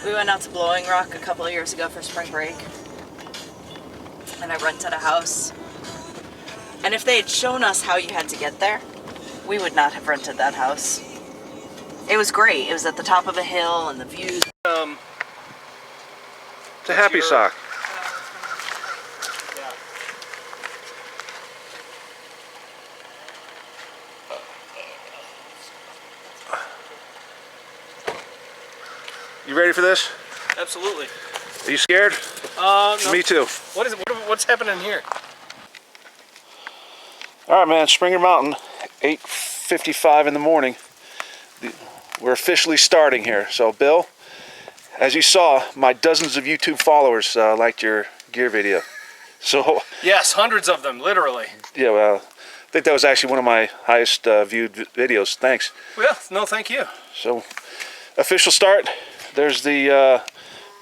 We went out to Blowing Rock a couple of years ago for spring break. And I rented a house. And if they had shown us how you had to get there, we would not have rented that house. It was great. It was at the top of a hill and the views. It's a happy sock. Yeah. You ready for this? Absolutely. Are you scared? No. Me too. What's happening here? All right, man. Springer Mountain, 8:55 in the morning. We're officially starting here. So, Bill, as you saw, my dozens of YouTube followers liked your gear video. So Yes, hundreds of them, literally. yeah, well, I think that was actually one of my highest viewed videos. Thanks. Well, no, thank you. So, official start. There's the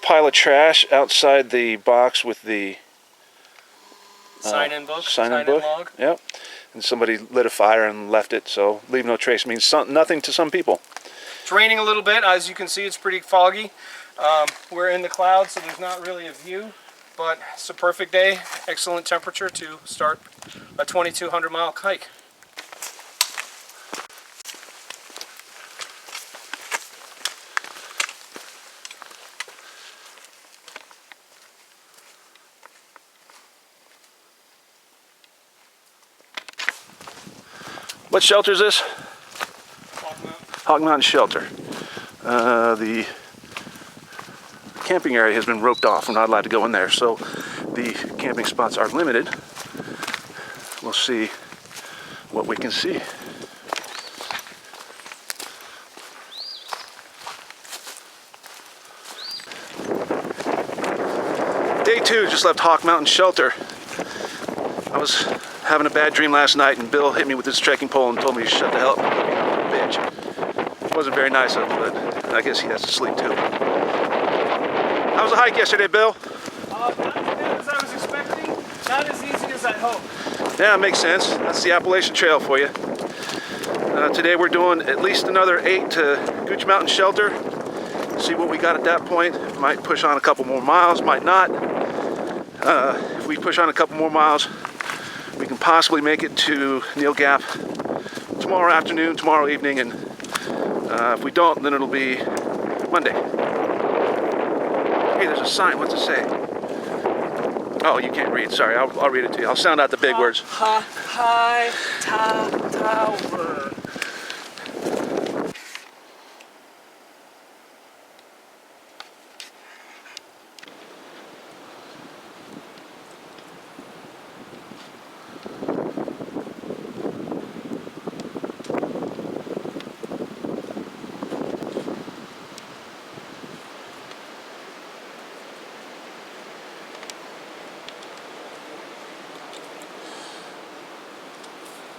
pile of trash outside the box with the Sign-in book. sign-in book. Log. Yep. And somebody lit a fire and left it. So, leave no trace means nothing to some people. It's raining a little bit. As you can see, it's pretty foggy. We're in the clouds, so there's not really a view. But it's a perfect day. Excellent temperature to start a 2,200 mile hike. What shelter is this? Hog Mountain Shelter. The camping area has been roped off. We're not allowed to go in there, so the camping spots are limited. We'll see what we can see. Day 2, just left Hawk Mountain Shelter. I was having a bad dream last night, and Bill hit me with his trekking pole and told me to shut the hell up, bitch. It wasn't very nice of him, but I guess he has to sleep too. How was the hike yesterday, Bill? Not as good as I was expecting. Not as easy as I hoped. Yeah, it makes sense. That's the Appalachian Trail for you. Today we're doing at least another 8 to Gooch Mountain Shelter. See what we got at that point. Might push on a couple more miles, might not. If we push on a couple more miles, we can possibly make it to Neal Gap tomorrow afternoon, tomorrow evening, and if we don't, then it'll be Monday. Hey, there's a sign. What's it say? Oh, you can't read. Sorry, I'll read it to you. I'll sound out the big words. High tower.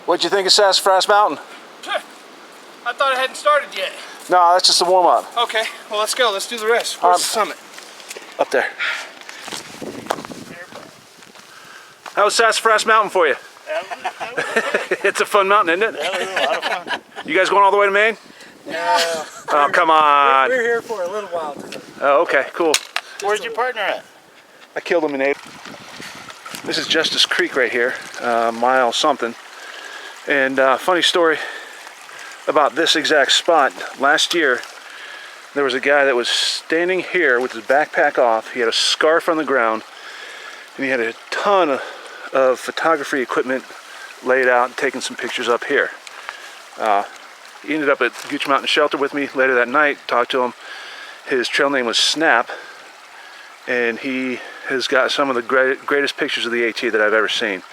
What'd you think of Sassafras Mountain? I thought it hadn't started yet. No, that's just a warm-up. Okay, well, let's go. Let's do the rest. Where's the summit? Up there. How was Sassafras Mountain for you? It's a fun mountain, isn't it? That was a lot of fun. You guys going all the way to Maine? Yeah. Oh, come on. We're here for a little while today. Oh, okay, cool. Where's your partner at? I killed him in April. This is Justice Creek right here, mile something. And funny story about this exact spot. Last year, there was a guy that was standing here with his backpack off. He had a scarf on the ground, and he had a ton of photography equipment laid out and taking some pictures up here. He ended up at Gooch Mountain Shelter with me later that night, talked to him. His trail name was Snap, and he has got some of the greatest pictures of the AT that I've ever seen.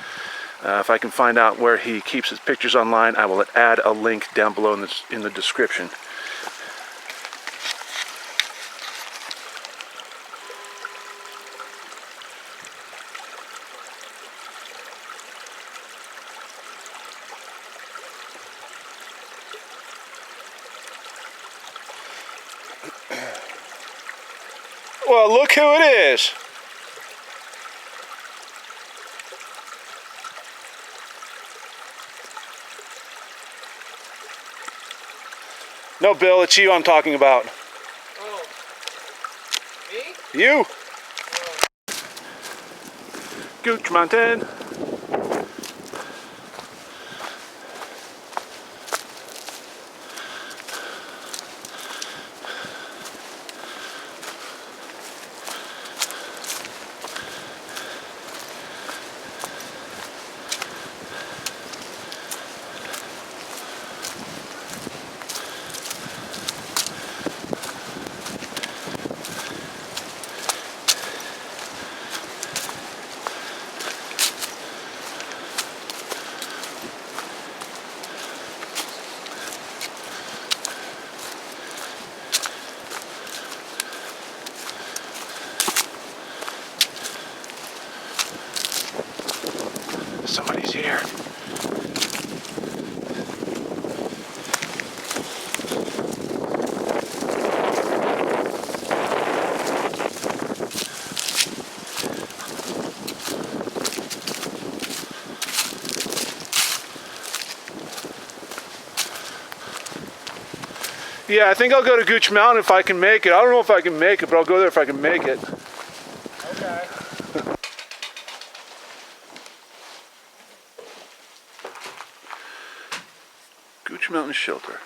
If I can find out where he keeps his pictures online, I will add a link down below in the description. Well, look who it is. No, Bill, it's you I'm talking about. Oh. You. Gooch Mountain. Somebody's here. Yeah, I think I'll go to Gooch Mountain if I can make it. I don't know if I can make it, but I'll go there if I can make it. Okay. Gooch Mountain Shelter.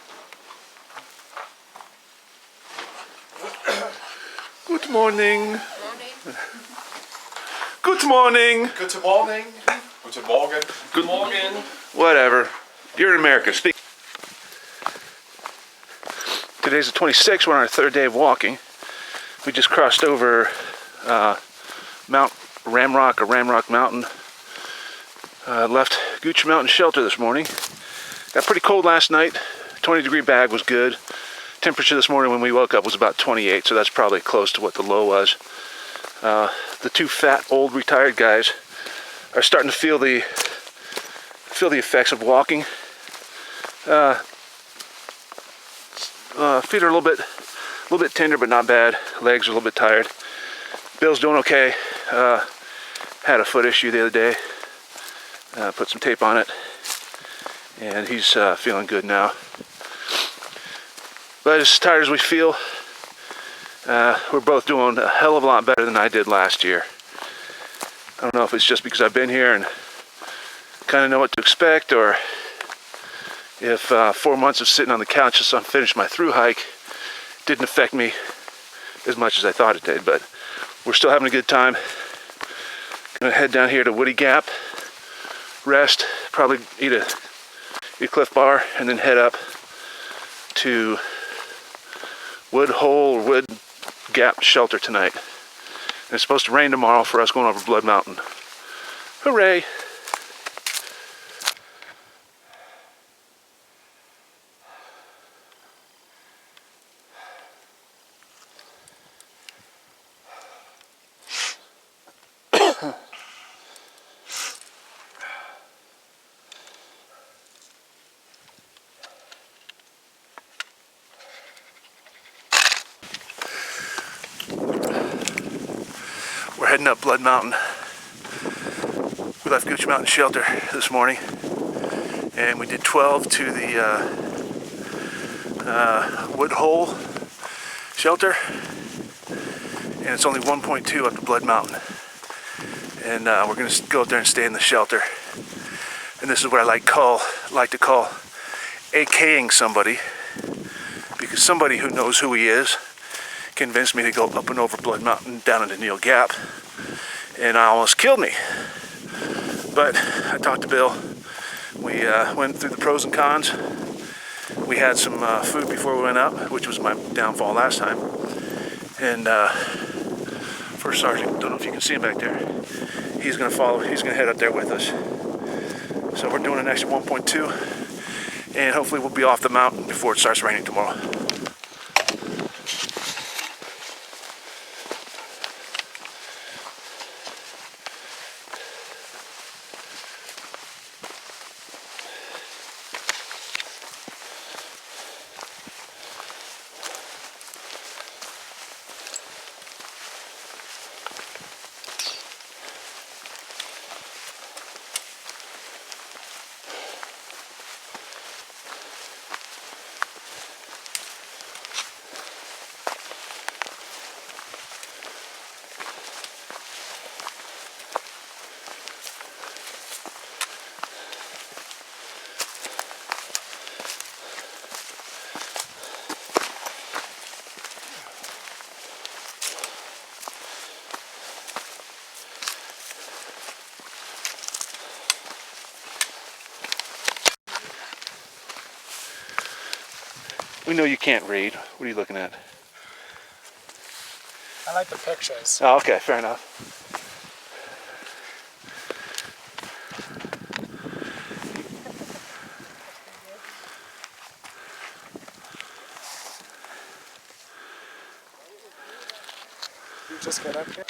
Good morning. Good morning. Good morning. Good morning. Good morning. Whatever. You're in America. Speak. Today's the 26th. We're on our third day of walking. We just crossed over Mount Ramrock or Ramrock Mountain. Left Gooch Mountain Shelter this morning. Got pretty cold last night. 20-degree bag was good. Temperature this morning when we woke up was about 28, so that's probably close to what the low was. The two fat, old, retired guys are starting to feel the effects of walking. Feet are a little bit tender, but not bad. Legs are a little bit tired. Bill's doing okay. Had a foot issue the other day. Put some tape on it, and he's feeling good now. But as tired as we feel, we're both doing a hell of a lot better than I did last year. I don't know if it's just because I've been here and kind of know what to expect, or if 4 months of sitting on the couch just unfinished my thru hike didn't affect me as much as I thought it did. But we're still having a good time. Gonna head down here to Woody Gap, rest, probably eat a Cliff Bar, and then head up to Wood Hole or Wood Gap Shelter tonight. And it's supposed to rain tomorrow for us going over Blood Mountain. Hooray! We're heading up Blood Mountain. We left Gooch Mountain Shelter this morning, and we did 12 to the Wood Hole Shelter, and it's only 1.2 up to Blood Mountain. And we're going to go up there and stay in the shelter. And this is what I like to call AKing somebody, because somebody who knows who he is convinced me to go up and over Blood Mountain down into Neal Gap, and almost killed me. But I talked to Bill. We went through the pros and cons. We had some food before we went up, which was my downfall last time. And First Sergeant, don't know if you can see him back there, he's going to follow. He's going to head up there with us. So we're doing an extra 1.2, and hopefully we'll be off the mountain before it starts raining tomorrow. We know you can't read. What are you looking at? I like the pictures. Oh, okay, fair enough. You just get up here.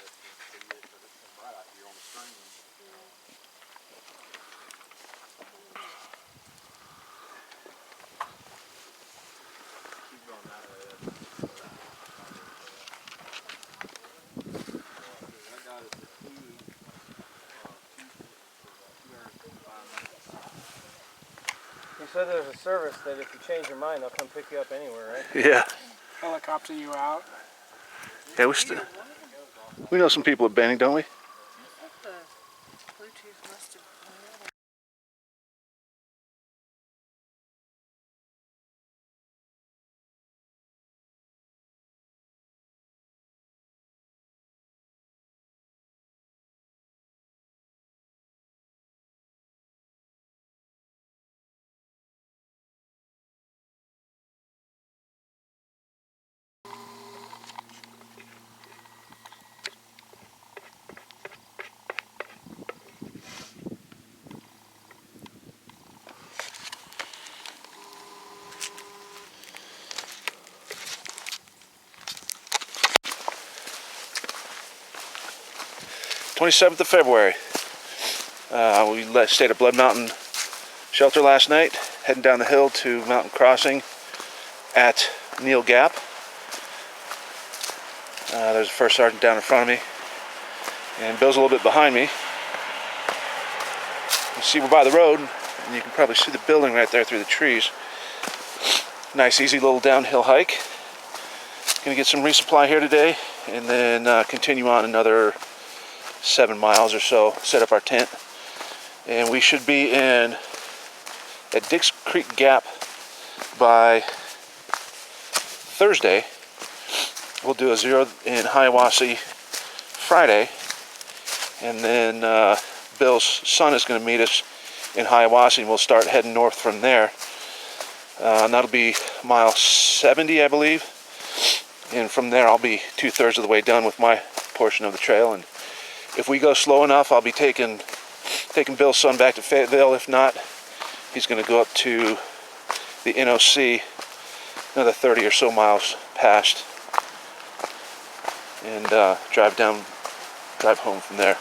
You said there's a service that if you change your mind, they'll come pick you up anywhere, right? Yeah. Helicopter you out. Yeah, we know some people at Benning, don't we? '27th of February. We stayed at Blood Mountain Shelter last night, heading down the hill to Mountain Crossing at Neal Gap. There's a first sergeant down in front of me, and Bill's a little bit behind me. You see we're by the road, and you can probably see the building right there through the trees. Nice, easy little downhill hike. Gonna get some resupply here today, and then continue on another 7 miles or so, set up our tent, and we should be at Dix Creek Gap by Thursday. We'll do a zero in Hiawassee Friday, and then Bill's son is going to meet us in Hiawassee, and we'll start heading north from there. And that'll be mile 70, I believe, and from there I'll be 2/3 of the way done with my portion of the trail. And if we go slow enough, I'll be taking Bill's son back to Fayetteville. If not, he's going to go up to the NOC, another 30 or so miles past, and drive home from there.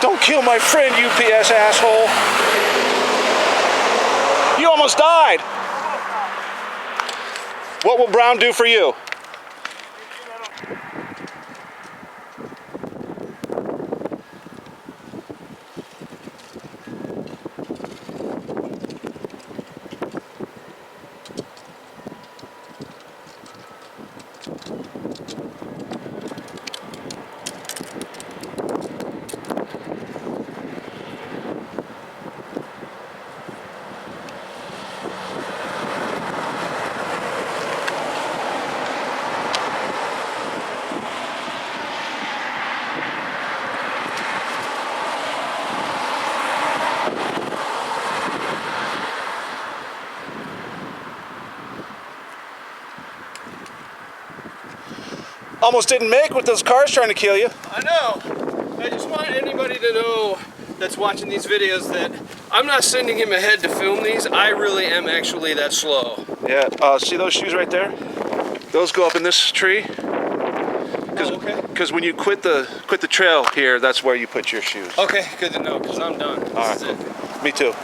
Don't kill my friend, UPS asshole. You almost died. What will Brown do for you? Almost didn't make with those cars trying to kill you. I know. I just want anybody to know that's watching these videos that I'm not sending him ahead to film these. I really am actually that slow. Yeah, see those shoes right there? Those go up in this tree. Okay. Because when you quit the trail here, that's where you put your shoes. Okay, good to know, because I'm done. All right. This is it. Me too.